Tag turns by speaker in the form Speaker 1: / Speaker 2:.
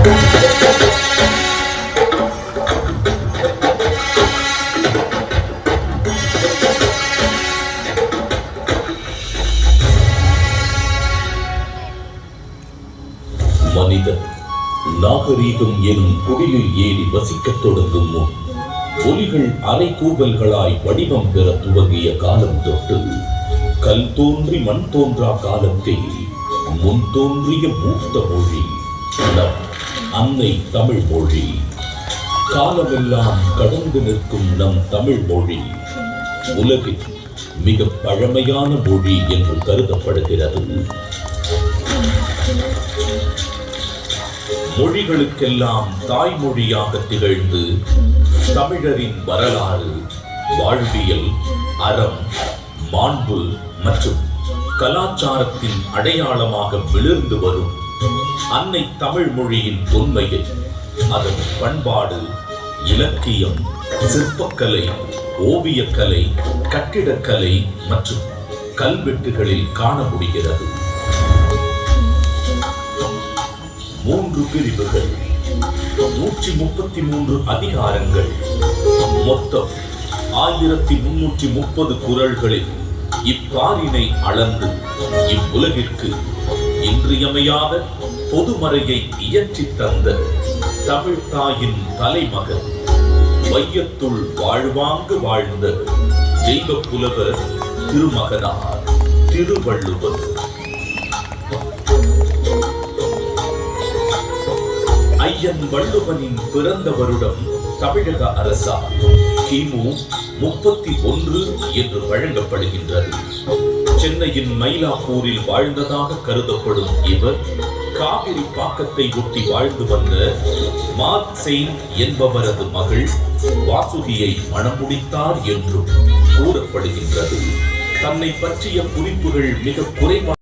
Speaker 1: மனிதன் நாகரீகம் எனும் குடிலில் ஏறி வசிக்கத் தொடங்கும் முன் ஒலிகள் அரை கூவல்களாய் வடிவம் பெற துவங்கிய காலம் தொட்டு கல் தோன்றி மண் தோன்றா காலத்தில் முன் தோன்றிய மூத்த மொழி நம் அன்னை தமிழ் மொழி. காலமெல்லாம் கடந்து நிற்கும் நம் தமிழ் மொழி உலகில் மிக பழமையான மொழி என்று கருதப்படுகிறது. மொழிகளுக்கெல்லாம் தாய்மொழியாக திகழ்ந்து தமிழரின் வரலாறு, வாழ்வியல், அறம், மாண்பு மற்றும் கலாச்சாரத்தின் அடையாளமாக விளிர்ந்து வரும் அன்னை தமிழ் மொழியின் தொன்மையை அதன் பண்பாடு, இலக்கியம், சிற்பக்கலை, ஓவியக்கலை, கட்டிடக்கலை மற்றும் கல்வெட்டுகளில் காண முடிகிறது. 3 பிரிவுகள், 133 அதிகாரங்கள், மொத்தம் 1330 குறள்களில் இப்பாரினை அளந்து இவ்வுலகிற்கு இன்றியமையாத பொதுமறையை இயற்றி தந்த தமிழ் தாயின் தலைமகன், வையத்துள் வாழ்வாங்கு வாழ்ந்த தெய்வ புலவர் திருமகனார் திருவள்ளுவர். ஐயன் வள்ளுவனின் பிறந்த வருடம் தமிழக அரசால் கிமு 31 என்று வழங்கப்படுகின்றது. சென்னையின் மயிலாப்பூரில் வாழ்ந்ததாக கருதப்படும் இவர் காவிரி பாக்கத்தை ஒட்டி வாழ்ந்து வந்த மார்க் செயின்ட் என்பவரது மகள் வாசுகியை மணமுடித்தார் என்றும் கூறப்படுகின்றது. தன்னை பற்றிய குறிப்புகள் மிக குறைவாக